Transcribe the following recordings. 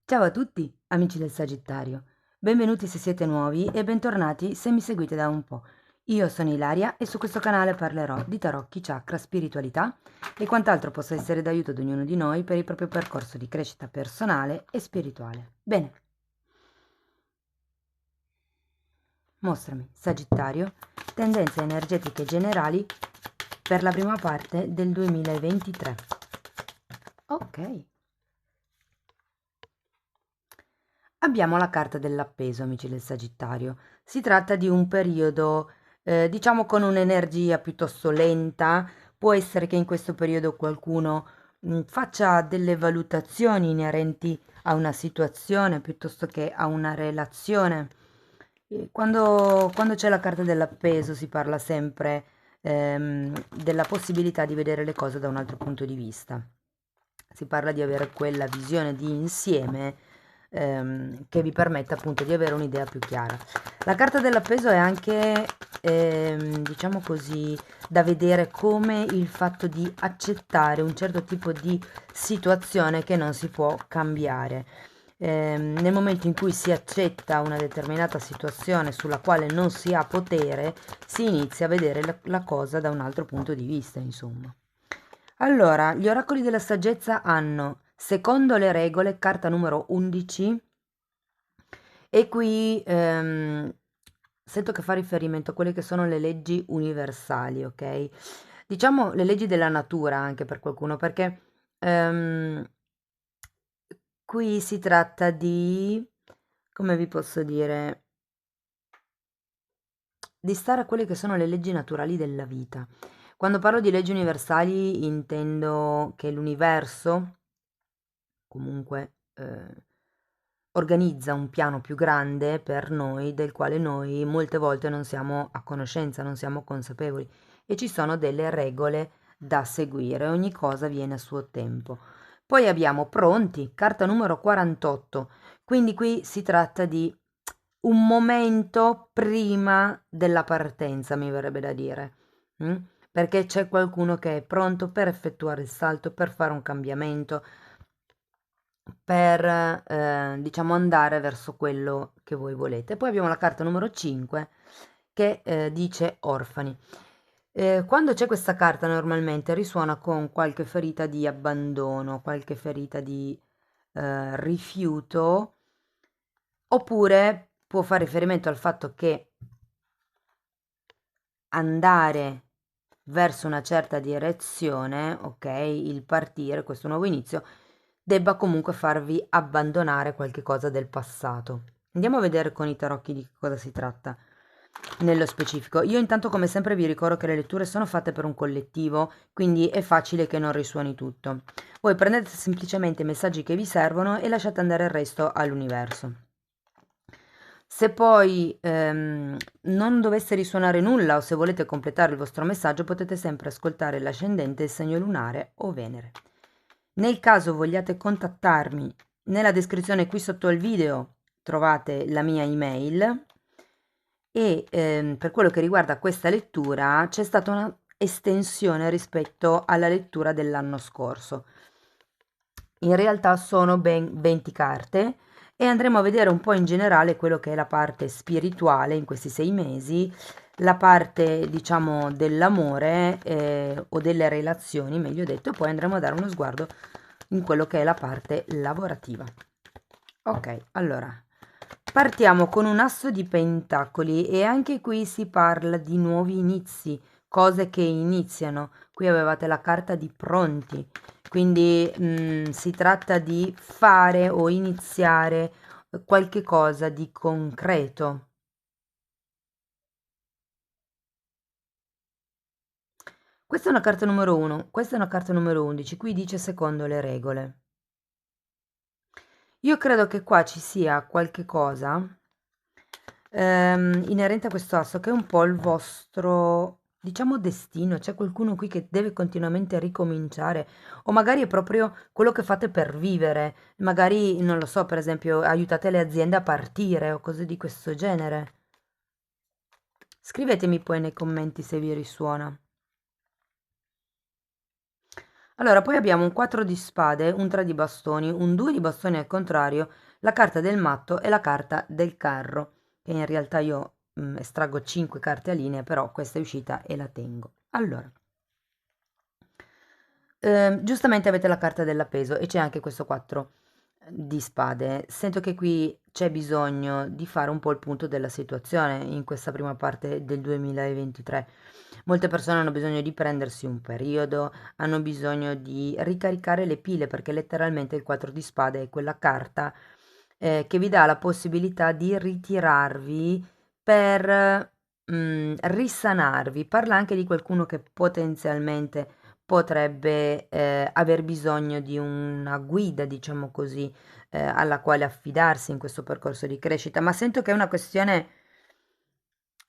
Ciao a tutti, amici del Sagittario. Benvenuti se siete nuovi e bentornati se mi seguite da un po'. Io sono Ilaria e su questo canale parlerò di tarocchi, chakra, spiritualità e quant'altro possa essere d'aiuto ad ognuno di noi per il proprio percorso di crescita personale e spirituale. Bene, mostrami, Sagittario, tendenze energetiche generali per la prima parte del 2023. Ok. Abbiamo la carta dell'appeso, amici del Sagittario. Si tratta di un periodo, diciamo, con un'energia piuttosto lenta. Può essere che in questo periodo qualcuno faccia delle valutazioni inerenti a una situazione piuttosto che a una relazione. Quando c'è la carta dell'appeso si parla sempre della possibilità di vedere le cose da un altro punto di vista. Si parla di avere quella visione di insieme che vi permette appunto di avere un'idea più chiara. La carta dell'appeso è anche, diciamo così, da vedere come il fatto di accettare un certo tipo di situazione che non si può cambiare. Nel momento in cui si accetta una determinata situazione sulla quale non si ha potere, si inizia a vedere la cosa da un altro punto di vista, insomma. Allora, gli oracoli della saggezza hanno, secondo le regole, carta numero 11, e qui sento che fa riferimento a quelle che sono le leggi universali, ok? Diciamo le leggi della natura anche per qualcuno, perché qui si tratta di, come vi posso dire, di stare a quelle che sono le leggi naturali della vita. Quando parlo di leggi universali intendo che l'universo comunque organizza un piano più grande per noi, del quale noi molte volte non siamo a conoscenza, non siamo consapevoli e ci sono delle regole da seguire, ogni cosa viene a suo tempo. Poi abbiamo pronti, carta numero 48, quindi qui si tratta di un momento prima della partenza, mi verrebbe da dire, mm? Perché c'è qualcuno che è pronto per effettuare il salto, per fare un cambiamento, per diciamo andare verso quello che voi volete. Poi abbiamo la carta numero 5 che dice orfani. Quando c'è questa carta normalmente risuona con qualche ferita di abbandono, qualche ferita di rifiuto, oppure può fare riferimento al fatto che andare verso una certa direzione, ok, il partire, questo nuovo inizio, debba comunque farvi abbandonare qualche cosa del passato. Andiamo a vedere con i tarocchi di che cosa si tratta nello specifico. Io intanto come sempre vi ricordo che le letture sono fatte per un collettivo, quindi è facile che non risuoni tutto. Voi prendete semplicemente i messaggi che vi servono e lasciate andare il resto all'universo. Se poi non dovesse risuonare nulla o se volete completare il vostro messaggio potete sempre ascoltare l'ascendente, il segno lunare o Venere. Nel caso vogliate contattarmi, nella descrizione qui sotto il video trovate la mia email e per quello che riguarda questa lettura c'è stata una estensione rispetto alla lettura dell'anno scorso. In realtà sono ben 20 carte e andremo a vedere un po' in generale quello che è la parte spirituale in questi 6 mesi, la parte diciamo dell'amore o delle relazioni, meglio detto, e poi andremo a dare uno sguardo in quello che è la parte lavorativa. Ok, allora partiamo con un asso di pentacoli e anche qui si parla di nuovi inizi, cose che iniziano. Qui avevate la carta di pronti, quindi si tratta di fare o iniziare qualche cosa di concreto. Questa è una carta numero 1, questa è una carta numero 11, qui dice secondo le regole. Io credo che qua ci sia qualche cosa inerente a questo asso che è un po' il vostro, diciamo, destino. C'è qualcuno qui che deve continuamente ricominciare o magari è proprio quello che fate per vivere. Magari, non lo so, per esempio, aiutate le aziende a partire o cose di questo genere. Scrivetemi poi nei commenti se vi risuona. Allora, poi abbiamo un 4 di spade, un 3 di bastoni, un 2 di bastoni al contrario, la carta del matto e la carta del carro, che in realtà io estraggo 5 carte a linea, però questa è uscita e la tengo. Allora, giustamente avete la carta dell'appeso e c'è anche questo 4 di spade. Sento che qui c'è bisogno di fare un po' il punto della situazione in questa prima parte del 2023. Molte persone hanno bisogno di prendersi un periodo, hanno bisogno di ricaricare le pile perché letteralmente il 4 di spade è quella carta che vi dà la possibilità di ritirarvi per risanarvi. Parla anche di qualcuno che potenzialmente potrebbe aver bisogno di una guida, diciamo così, alla quale affidarsi in questo percorso di crescita, ma sento che è una questione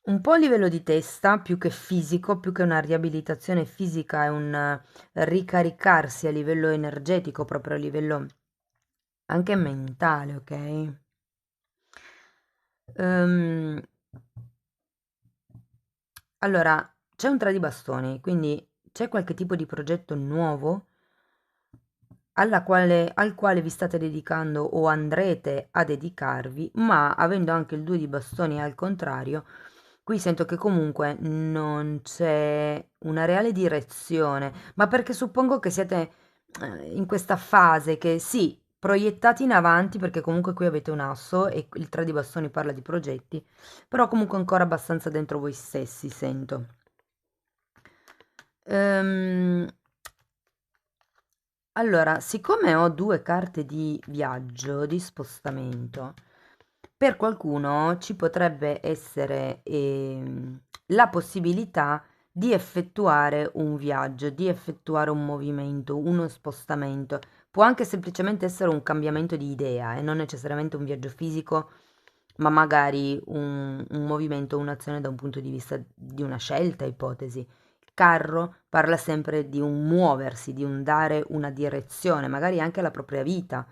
un po' a livello di testa, più che fisico, più che una riabilitazione fisica, è un ricaricarsi a livello energetico, proprio a livello anche mentale, ok? Ehm, allora, c'è un 3 di bastoni, quindi c'è qualche tipo di progetto nuovo al quale vi state dedicando o andrete a dedicarvi, ma avendo anche il 2 di bastoni al contrario, qui sento che comunque non c'è una reale direzione, ma perché suppongo che siete in questa fase che sì, proiettati in avanti, perché comunque qui avete un asso e il 3 di bastoni parla di progetti, però comunque ancora abbastanza dentro voi stessi, sento. Ehm, allora, siccome ho due carte di viaggio, di spostamento, per qualcuno ci potrebbe essere la possibilità di effettuare un viaggio, di effettuare un movimento, uno spostamento. Può anche semplicemente essere un cambiamento di idea e non necessariamente un viaggio fisico, ma magari un movimento, un'azione da un punto di vista di una scelta, ipotesi. Carro parla sempre di un muoversi, di un dare una direzione, magari anche alla propria vita.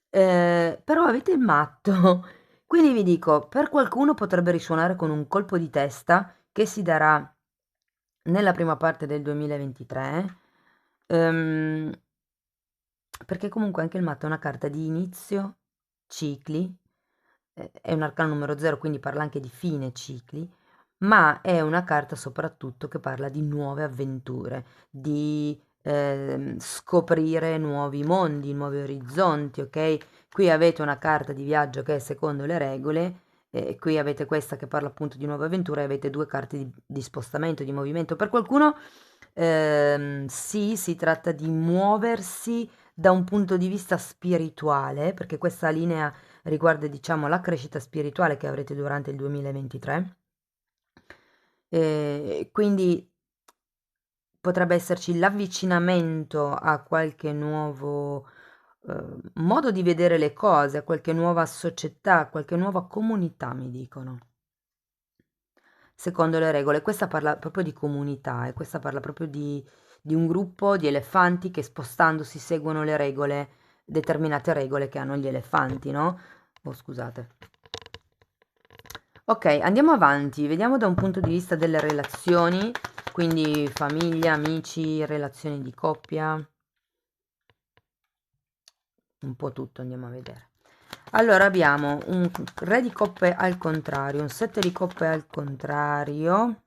Però avete il matto, quindi vi dico, per qualcuno potrebbe risuonare con un colpo di testa che si darà nella prima parte del 2023, ehm, perché comunque anche il matto è una carta di inizio, cicli, è un arcano numero 0, quindi parla anche di fine cicli, ma è una carta soprattutto che parla di nuove avventure, di scoprire nuovi mondi, nuovi orizzonti, ok? Qui avete una carta di viaggio che è secondo le regole, e qui avete questa che parla appunto di nuove avventure, e avete due carte di spostamento, di movimento. Per qualcuno sì, si tratta di muoversi da un punto di vista spirituale, perché questa linea riguarda, diciamo, la crescita spirituale che avrete durante il 2023. Quindi potrebbe esserci l'avvicinamento a qualche nuovo modo di vedere le cose, a qualche nuova società, a qualche nuova comunità, mi dicono. Secondo le regole, questa parla proprio di comunità e questa parla proprio di un gruppo di elefanti che spostandosi seguono le regole, determinate regole che hanno gli elefanti, no? Oh, scusate. Ok, andiamo avanti, vediamo da un punto di vista delle relazioni, quindi famiglia, amici, relazioni di coppia, un po' tutto andiamo a vedere. Allora abbiamo un re di coppe al contrario, un 7 di coppe al contrario,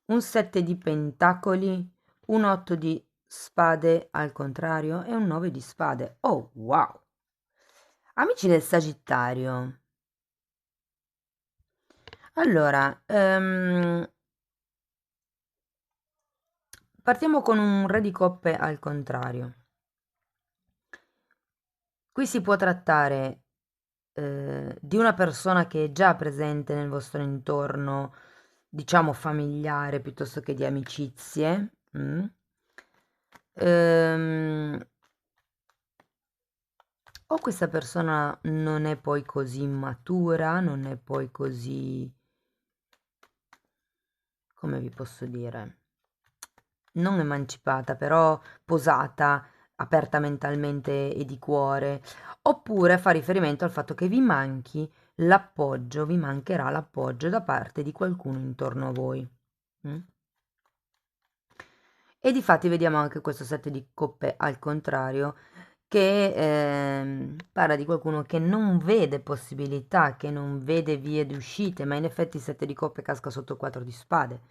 un 7 di pentacoli, un 8 di spade al contrario e un 9 di spade. Oh, wow! Amici del Sagittario. Allora, partiamo con un re di coppe al contrario. Qui si può trattare di una persona che è già presente nel vostro intorno, diciamo familiare piuttosto che di amicizie. Ehm, o questa persona non è poi così matura, non è poi così, come vi posso dire, non emancipata, però posata, aperta mentalmente e di cuore, oppure fa riferimento al fatto che vi manchi l'appoggio, vi mancherà l'appoggio da parte di qualcuno intorno a voi. Mm? E difatti vediamo anche questo 7 di coppe al contrario, che parla di qualcuno che non vede possibilità, che non vede vie di uscite, ma in effetti il 7 di coppe casca sotto il 4 di spade.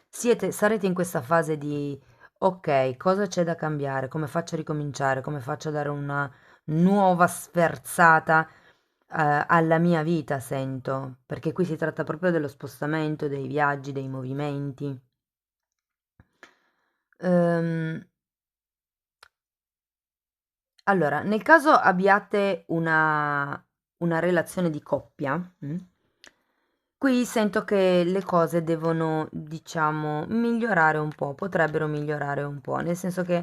Sarete in questa fase di, ok, cosa c'è da cambiare? Come faccio a ricominciare? Come faccio a dare una nuova sferzata alla mia vita, sento? Perché qui si tratta proprio dello spostamento, dei viaggi, dei movimenti. Ehm, allora, nel caso abbiate una relazione di coppia, qui sento che le cose devono, diciamo, migliorare un po', potrebbero migliorare un po', nel senso che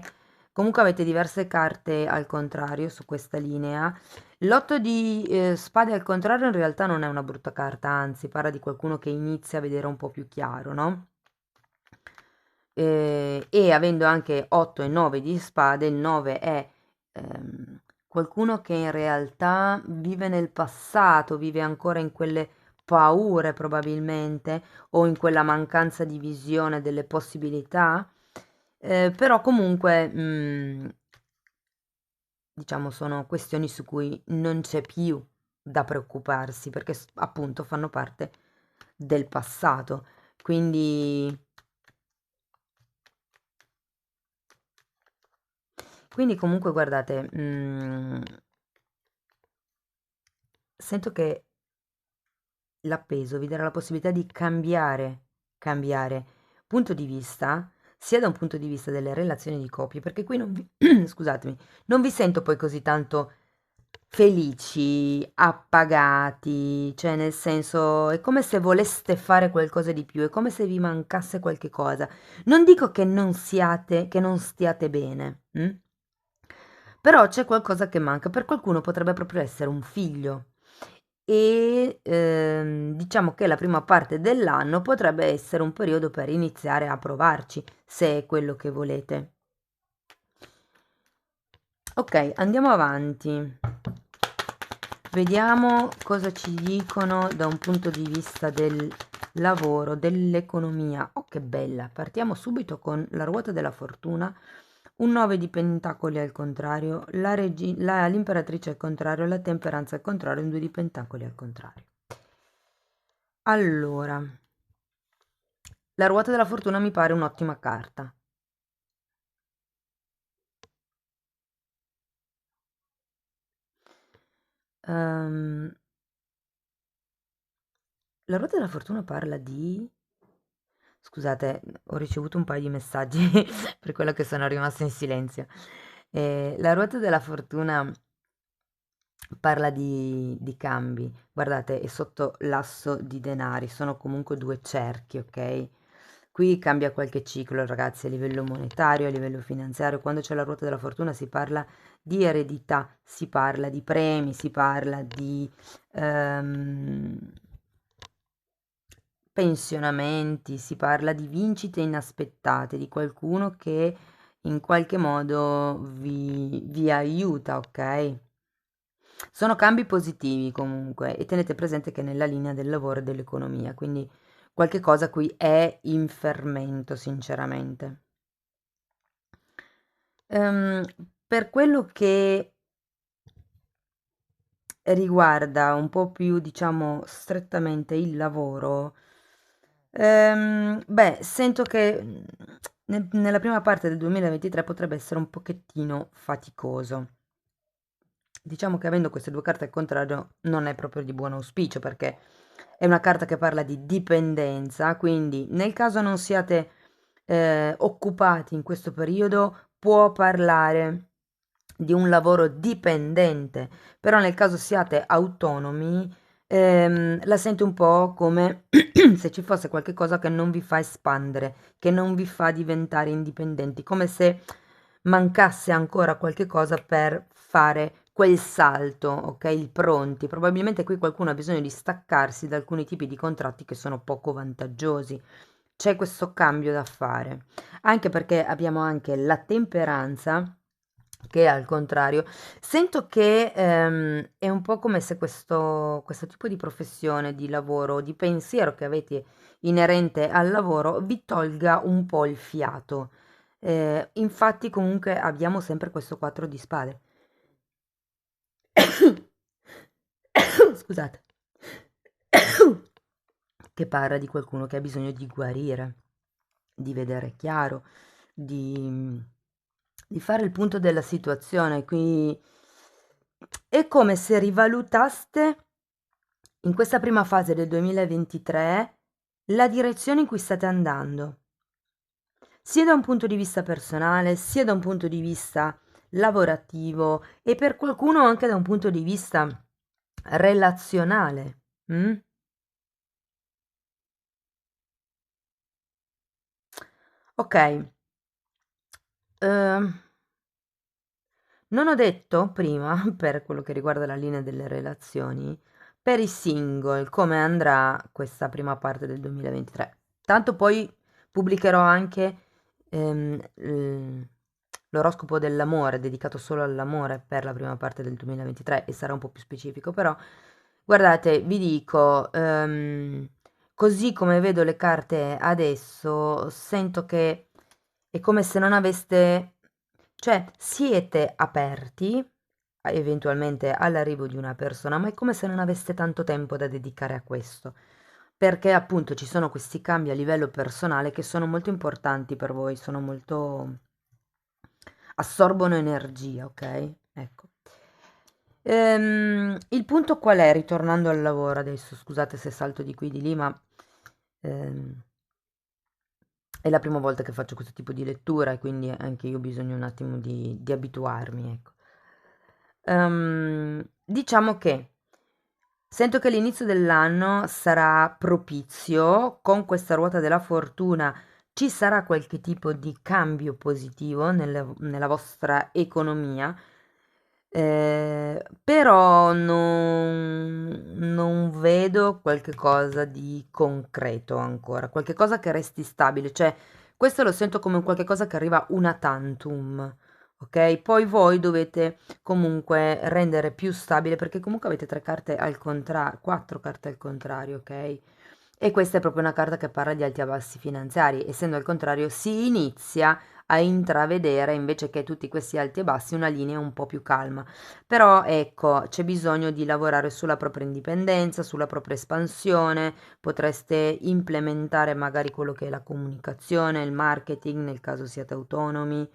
comunque avete diverse carte al contrario su questa linea. L'otto di spade al contrario in realtà non è una brutta carta, anzi parla di qualcuno che inizia a vedere un po' più chiaro, no? E avendo anche 8 e 9 di spade, il 9 è qualcuno che in realtà vive nel passato, vive ancora in quelle paure probabilmente o in quella mancanza di visione delle possibilità, però comunque diciamo sono questioni su cui non c'è più da preoccuparsi perché appunto fanno parte del passato. Quindi comunque guardate, sento che l'appeso vi darà la possibilità di cambiare punto di vista, sia da un punto di vista delle relazioni di coppia, perché qui non vi, scusatemi, non vi sento poi così tanto felici, appagati, cioè nel senso è come se voleste fare qualcosa di più, è come se vi mancasse qualche cosa. Non dico che non stiate bene, però c'è qualcosa che manca. Per qualcuno potrebbe proprio essere un figlio. E diciamo che la prima parte dell'anno potrebbe essere un periodo per iniziare a provarci, se è quello che volete. Ok, andiamo avanti. Vediamo cosa ci dicono da un punto di vista del lavoro, dell'economia. Oh, che bella! Partiamo subito con la ruota della fortuna, un 9 di pentacoli al contrario, l'imperatrice al contrario, la temperanza al contrario, un 2 di pentacoli al contrario. Allora, la ruota della fortuna mi pare un'ottima carta. Ehm, la ruota della fortuna parla di... Scusate, ho ricevuto un paio di messaggi per quello che sono rimasta in silenzio. La ruota della fortuna parla di cambi. Guardate, è sotto l'asso di denari, sono comunque due cerchi, ok? Qui cambia qualche ciclo, ragazzi, a livello monetario, a livello finanziario. Quando c'è la ruota della fortuna si parla di eredità, si parla di premi, si parla di ehm, pensionamenti, si parla di vincite inaspettate, di qualcuno che in qualche modo vi aiuta, ok? Sono cambi positivi comunque e tenete presente che è nella linea del lavoro e dell'economia, quindi qualche cosa qui è in fermento, sinceramente. Ehm, per quello che riguarda un po' più, diciamo, strettamente il lavoro, beh, sento che nella prima parte del 2023 potrebbe essere un pochettino faticoso. Diciamo che avendo queste due carte al contrario non è proprio di buon auspicio perché è una carta che parla di dipendenza, quindi nel caso non siate occupati in questo periodo può parlare di un lavoro dipendente, però nel caso siate autonomi la sento un po' come se ci fosse qualche cosa che non vi fa espandere, che non vi fa diventare indipendenti, come se mancasse ancora qualche cosa per fare quel salto, ok? Il pronti. Probabilmente qui qualcuno ha bisogno di staccarsi da alcuni tipi di contratti che sono poco vantaggiosi. C'è questo cambio da fare, anche perché abbiamo anche la temperanza che al contrario sento che è un po' come se questo tipo di professione, di lavoro, di pensiero che avete inerente al lavoro vi tolga un po' il fiato. Infatti comunque abbiamo sempre questo 4 di spade. Scusate. Che parla di qualcuno che ha bisogno di guarire, di vedere chiaro, di, di fare il punto della situazione. Qui è come se rivalutaste in questa prima fase del 2023 la direzione in cui state andando, sia da un punto di vista personale, sia da un punto di vista lavorativo e per qualcuno anche da un punto di vista relazionale. Mm? Ok, ehm, non ho detto prima, per quello che riguarda la linea delle relazioni, per i single, come andrà questa prima parte del 2023. Tanto poi pubblicherò anche l'oroscopo dell'amore, dedicato solo all'amore per la prima parte del 2023 e sarà un po' più specifico, però guardate, vi dico, così come vedo le carte adesso, sento che è come se non aveste, cioè siete aperti eventualmente all'arrivo di una persona, ma è come se non aveste tanto tempo da dedicare a questo, perché appunto ci sono questi cambi a livello personale che sono molto importanti per voi, sono molto assorbono energia, ok? Ecco. Il punto qual è? Ritornando al lavoro adesso, scusate se salto di qui di lì, ma ehm, è la prima volta che faccio questo tipo di lettura e quindi anche io ho bisogno un attimo di abituarmi, ecco. Diciamo che sento che l'inizio dell'anno sarà propizio, con questa ruota della fortuna ci sarà qualche tipo di cambio positivo nella vostra economia, però non vedo qualche cosa di concreto ancora, qualche cosa che resti stabile, cioè questo lo sento come un qualche cosa che arriva una tantum, ok? Poi voi dovete comunque rendere più stabile perché comunque avete tre carte al contrario, quattro carte al contrario, ok? E questa è proprio una carta che parla di alti e bassi finanziari, essendo al contrario si inizia a intravedere invece che tutti questi alti e bassi una linea un po' più calma. Però ecco, c'è bisogno di lavorare sulla propria indipendenza, sulla propria espansione, potreste implementare magari quello che è la comunicazione, il marketing, nel caso siate autonomi.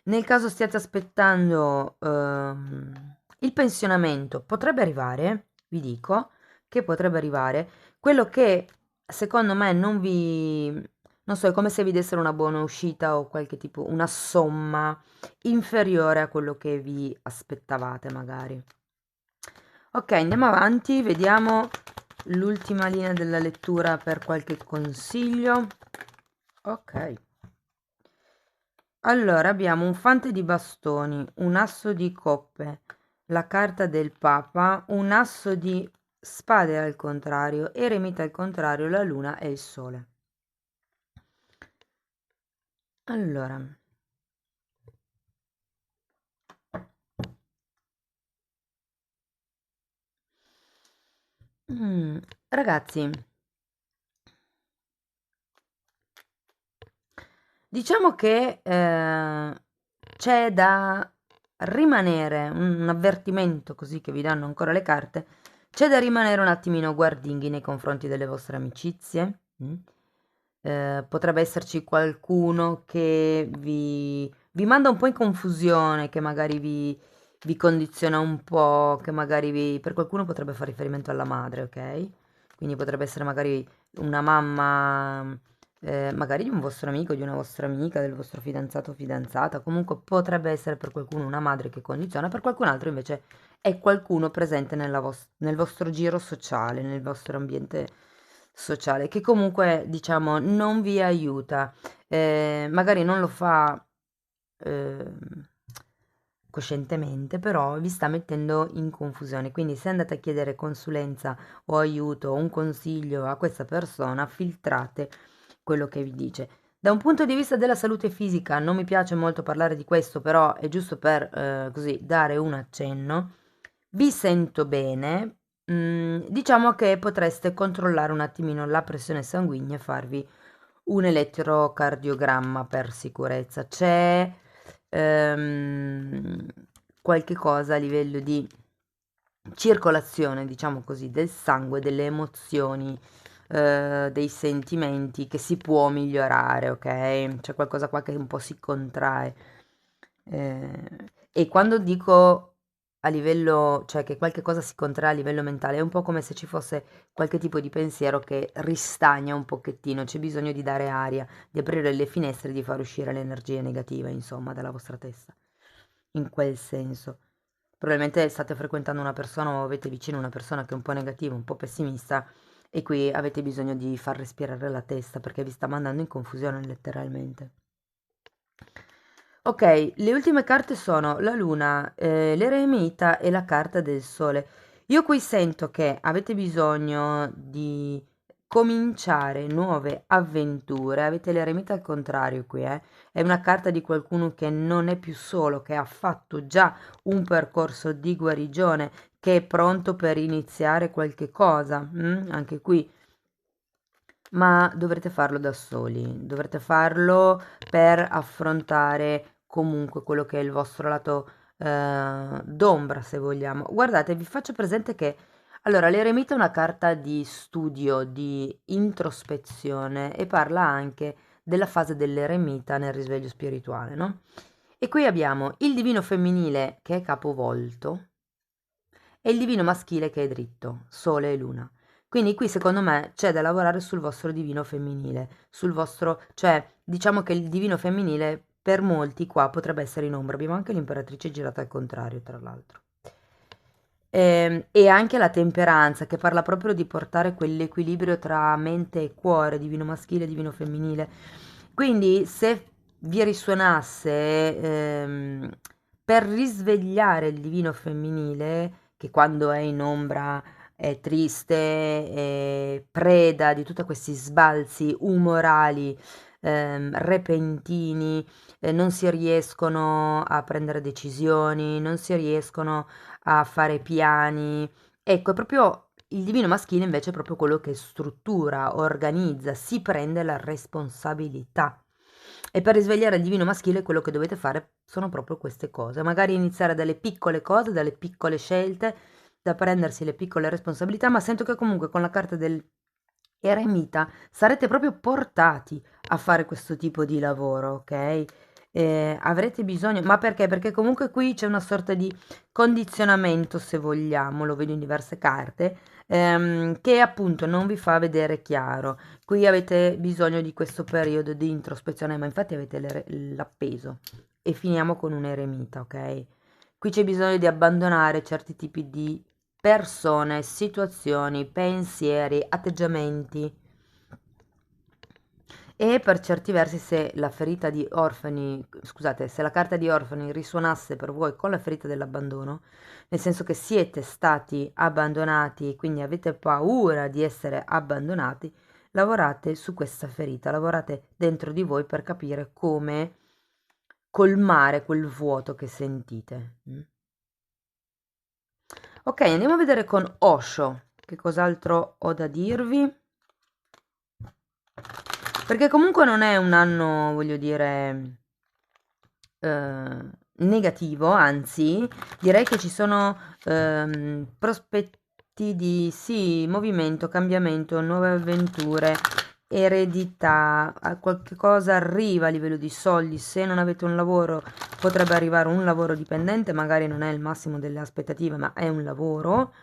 Nel caso stiate aspettando il pensionamento, potrebbe arrivare, vi dico, che potrebbe arrivare, quello che secondo me non so, è come se vi dessero una buona uscita o qualche tipo, una somma inferiore a quello che vi aspettavate magari. Ok, andiamo avanti, vediamo l'ultima linea della lettura per qualche consiglio. Ok. Allora, abbiamo un fante di bastoni, un asso di coppe, la carta del Papa, un asso di spade al contrario, eremita al contrario, la luna e il sole. Allora, ragazzi, diciamo che c'è da rimanere, un avvertimento così che vi danno ancora le carte, c'è da rimanere un attimino guardinghi nei confronti delle vostre amicizie. Potrebbe esserci qualcuno che vi manda un po' in confusione, che magari vi condiziona un po', che magari per qualcuno potrebbe fare riferimento alla madre, ok? Quindi potrebbe essere magari una mamma, magari di un vostro amico, di una vostra amica, del vostro fidanzato o fidanzata, comunque potrebbe essere per qualcuno una madre che condiziona, per qualcun altro invece è qualcuno presente nel vostro giro sociale, nel vostro ambiente sociale, che comunque diciamo non vi aiuta. Magari non lo fa ehm, coscientemente, però vi sta mettendo in confusione. Quindi se andate a chiedere consulenza o aiuto o un consiglio a questa persona, filtrate quello che vi dice. Da un punto di vista della salute fisica, non mi piace molto parlare di questo, però è giusto per così dare un accenno. Vi sento bene, diciamo che potreste controllare un attimino la pressione sanguigna e farvi un elettrocardiogramma per sicurezza. C'è qualche cosa a livello di circolazione, diciamo così, del sangue, delle emozioni, dei sentimenti che si può migliorare, ok? C'è qualcosa qua che un po' si contrae. E quando dico a livello, cioè che qualche cosa si contrae a livello mentale, è un po' come se ci fosse qualche tipo di pensiero che ristagna un pochettino, c'è bisogno di dare aria, di aprire le finestre, di far uscire l'energia negativa, insomma, dalla vostra testa. In quel senso. Probabilmente state frequentando una persona o avete vicino una persona che è un po' negativa, un po' pessimista e qui avete bisogno di far respirare la testa perché vi sta mandando in confusione letteralmente. Ok, le ultime carte sono la luna, l'eremita e la carta del sole. Io qui sento che avete bisogno di cominciare nuove avventure. Avete l'eremita al contrario qui, eh? È una carta di qualcuno che non è più solo, che ha fatto già un percorso di guarigione, che è pronto per iniziare qualche cosa. Anche qui, ma dovrete farlo da soli, dovrete farlo per affrontare comunque quello che è il vostro lato d'ombra, se vogliamo. Guardate, vi faccio presente che allora l'eremita è una carta di studio, di introspezione e parla anche della fase dell'eremita nel risveglio spirituale, no? E qui abbiamo il divino femminile che è capovolto e il divino maschile che è dritto, sole e luna. Quindi qui secondo me c'è da lavorare sul vostro divino femminile, sul vostro, cioè diciamo che il divino femminile per molti qua potrebbe essere in ombra. Abbiamo anche l'imperatrice girata al contrario, tra l'altro. E anche la temperanza che parla proprio di portare quell'equilibrio tra mente e cuore, divino maschile e divino femminile. Quindi se vi risuonasse per risvegliare il divino femminile, che quando è in ombra è triste, è preda di tutti questi sbalzi umorali, repentini, non si riescono a prendere decisioni, non si riescono a fare piani. Ecco, è proprio il divino maschile invece è proprio quello che struttura, organizza, si prende la responsabilità. E per risvegliare il divino maschile quello che dovete fare sono proprio queste cose. Magari iniziare dalle piccole cose, dalle piccole scelte, da prendersi le piccole responsabilità, ma sento che comunque con la carta del eremita sarete proprio portati a fare questo tipo di lavoro, ok? Avrete bisogno, ma perché? Perché comunque qui c'è una sorta di condizionamento, se vogliamo, lo vedo in diverse carte, che appunto non vi fa vedere chiaro. Qui avete bisogno di questo periodo di introspezione, ma infatti avete l'appeso e finiamo con un eremita, ok? Qui c'è bisogno di abbandonare certi tipi di persone, situazioni, pensieri, atteggiamenti. E per certi versi, se la ferita di orfani, scusate, se la carta di orfani risuonasse per voi con la ferita dell'abbandono, nel senso che siete stati abbandonati e quindi avete paura di essere abbandonati, lavorate su questa ferita, lavorate dentro di voi per capire come colmare quel vuoto che sentite. Ok, andiamo a vedere con Osho che cos'altro ho da dirvi. Perché comunque non è un anno, voglio dire, negativo, anzi, direi che ci sono prospetti di sì, movimento, cambiamento, nuove avventure, eredità, qualche cosa arriva a livello di soldi. Se non avete un lavoro, potrebbe arrivare un lavoro dipendente, magari non è il massimo delle aspettative, ma è un lavoro.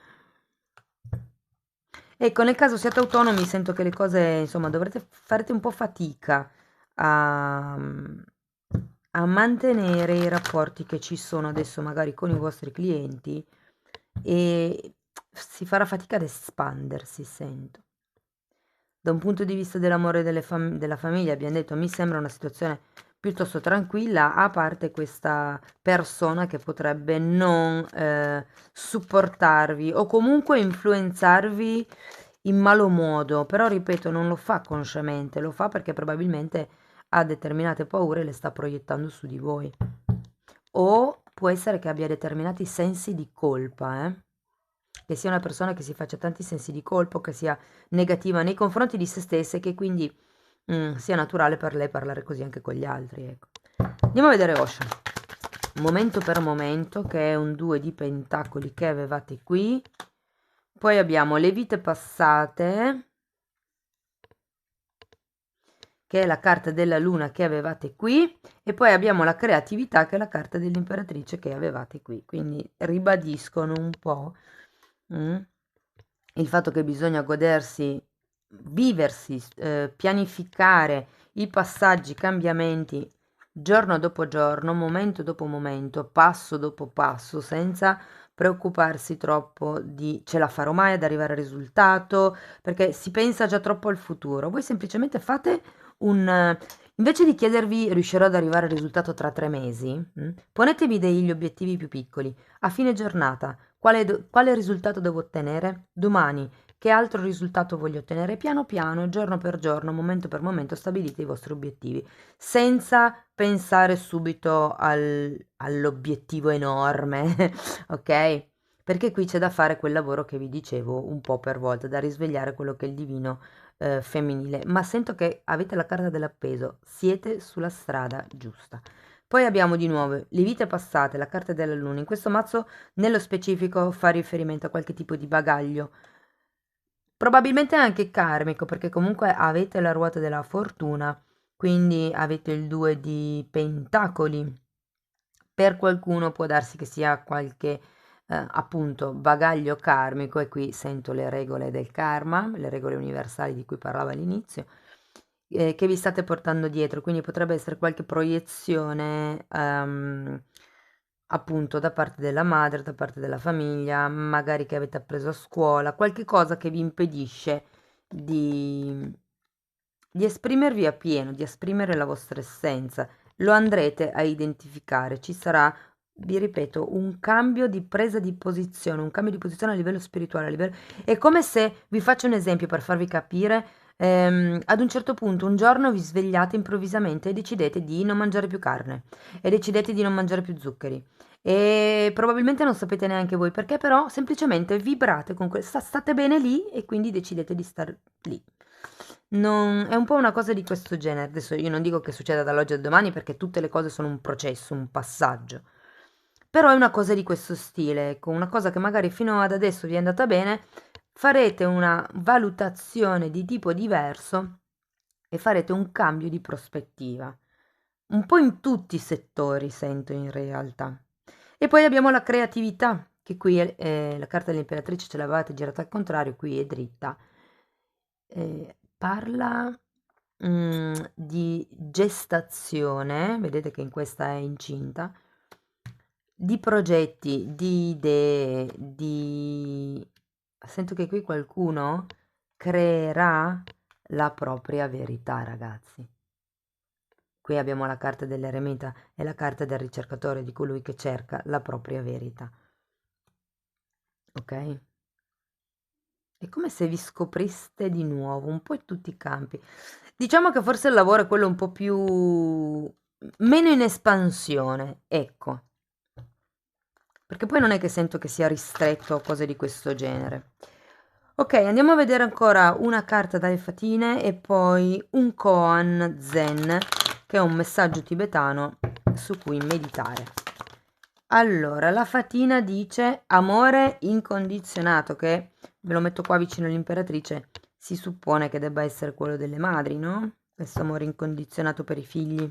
Ecco, nel caso siate autonomi, sento che le cose, insomma, farete un po' fatica a, a mantenere i rapporti che ci sono adesso magari con i vostri clienti e si farà fatica ad espandersi, sento. Da un punto di vista dell'amore della famiglia, abbiamo detto, mi sembra una situazione piuttosto tranquilla, a parte questa persona che potrebbe non supportarvi o comunque influenzarvi in malo modo, però ripeto, non lo fa consciamente, lo fa perché probabilmente ha determinate paure e le sta proiettando su di voi. O può essere che abbia determinati sensi di colpa, che sia una persona che si faccia tanti sensi di colpa, che sia negativa nei confronti di se stessa e che quindi sia naturale per lei parlare così anche con gli altri, ecco. Andiamo a vedere Ocean, momento per momento, che è un 2 di pentacoli che avevate qui. Poi abbiamo le vite passate, che è la carta della luna che avevate qui, e poi abbiamo la creatività, che è la carta dell'imperatrice che avevate qui. Quindi ribadiscono un po' il fatto che bisogna godersi, viversi, pianificare i passaggi, i cambiamenti giorno dopo giorno, momento dopo momento, passo dopo passo, senza preoccuparsi troppo di ce la farò mai ad arrivare al risultato, perché si pensa già troppo al futuro. Voi semplicemente fate invece di chiedervi riuscirò ad arrivare al risultato tra 3 mesi, ponetevi degli obiettivi più piccoli. A fine giornata, quale risultato devo ottenere? Domani, che altro risultato voglio ottenere? Piano piano, giorno per giorno, momento per momento, stabilite i vostri obiettivi, senza pensare subito all'obiettivo enorme, ok? Perché qui c'è da fare quel lavoro che vi dicevo un po' per volta, da risvegliare quello che è il divino femminile, ma sento che avete la carta dell'appeso, siete sulla strada giusta. Poi abbiamo di nuovo le vite passate, la carta della luna. In questo mazzo, nello specifico, fa riferimento a qualche tipo di bagaglio, probabilmente anche karmico, perché comunque avete la ruota della fortuna, quindi avete il 2 di pentacoli. Per qualcuno può darsi che sia qualche appunto bagaglio karmico, e qui sento le regole del karma, le regole universali di cui parlavo all'inizio, che vi state portando dietro, quindi potrebbe essere qualche proiezione appunto da parte della madre, da parte della famiglia, magari che avete appreso a scuola, qualche cosa che vi impedisce di, di esprimervi appieno, di esprimere la vostra essenza. Lo andrete a identificare, ci sarà, vi ripeto, un cambio di presa di posizione, un cambio di posizione a livello spirituale, a livello... È come se, vi faccio un esempio per farvi capire, ad un certo punto un giorno vi svegliate improvvisamente e decidete di non mangiare più carne, e decidete di non mangiare più zuccheri, e probabilmente non sapete neanche voi perché, però semplicemente vibrate con state bene lì e quindi decidete di stare lì. È un po' una cosa di questo genere. Adesso io non dico che succeda dall'oggi al domani, perché tutte le cose sono un processo, un passaggio. Però è una cosa di questo stile, ecco, una cosa che magari fino ad adesso vi è andata bene, farete una valutazione di tipo diverso e farete un cambio di prospettiva. Un po' in tutti i settori, sento in realtà. E poi abbiamo la creatività, che qui è la carta dell'imperatrice, ce l'avevate girata al contrario, qui è dritta. Parla di gestazione, vedete che in questa è incinta, di progetti, di idee, di... Sento che qui qualcuno creerà la propria verità, ragazzi. Qui abbiamo la carta dell'eremita e la carta del ricercatore, di colui che cerca la propria verità. Ok? È come se vi scopriste di nuovo, un po' in tutti i campi. Diciamo che forse il lavoro è quello un po' più... meno in espansione, ecco. Perché poi non è che sento che sia ristretto o cose di questo genere. Ok, andiamo a vedere ancora una carta dalle fatine e poi un koan zen, che è un messaggio tibetano su cui meditare. Allora, la fatina dice amore incondizionato, che ve lo metto qua vicino all'imperatrice, si suppone che debba essere quello delle madri, no? Questo amore incondizionato per i figli.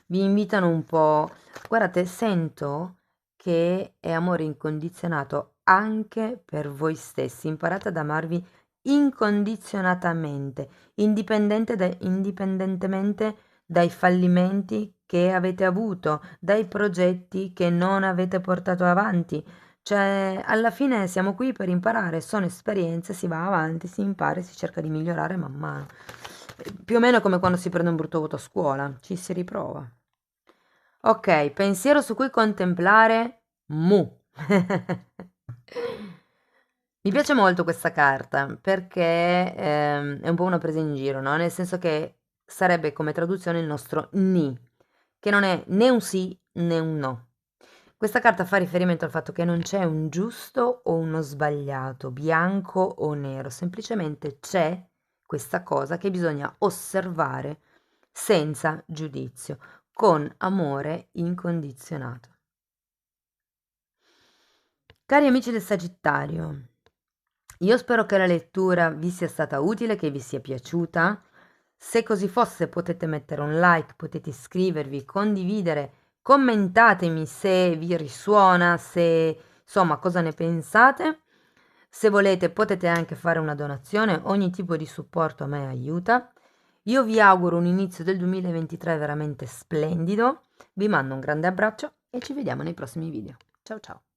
Vi invitano un po', guardate, sento che è amore incondizionato anche per voi stessi. Imparate ad amarvi incondizionatamente, indipendentemente dai fallimenti che avete avuto, dai progetti che non avete portato avanti. Cioè, alla fine siamo qui per imparare, sono esperienze, si va avanti, si impara e si cerca di migliorare man mano. Più o meno come quando si prende un brutto voto a scuola, ci si riprova. Ok, pensiero su cui contemplare Mu. Mi piace molto questa carta perché è un po' una presa in giro, no? Nel senso che sarebbe come traduzione il nostro ni, che non è né un sì né un no. Questa carta fa riferimento al fatto che non c'è un giusto o uno sbagliato, bianco o nero, semplicemente c'è questa cosa che bisogna osservare senza giudizio, con amore incondizionato. Cari amici del Sagittario, io spero che la lettura vi sia stata utile, che vi sia piaciuta. Se così fosse potete mettere un like, potete iscrivervi, condividere, commentatemi se vi risuona, se insomma cosa ne pensate. Se volete potete anche fare una donazione, ogni tipo di supporto a me aiuta. Io vi auguro un inizio del 2023 veramente splendido, vi mando un grande abbraccio e ci vediamo nei prossimi video. Ciao ciao!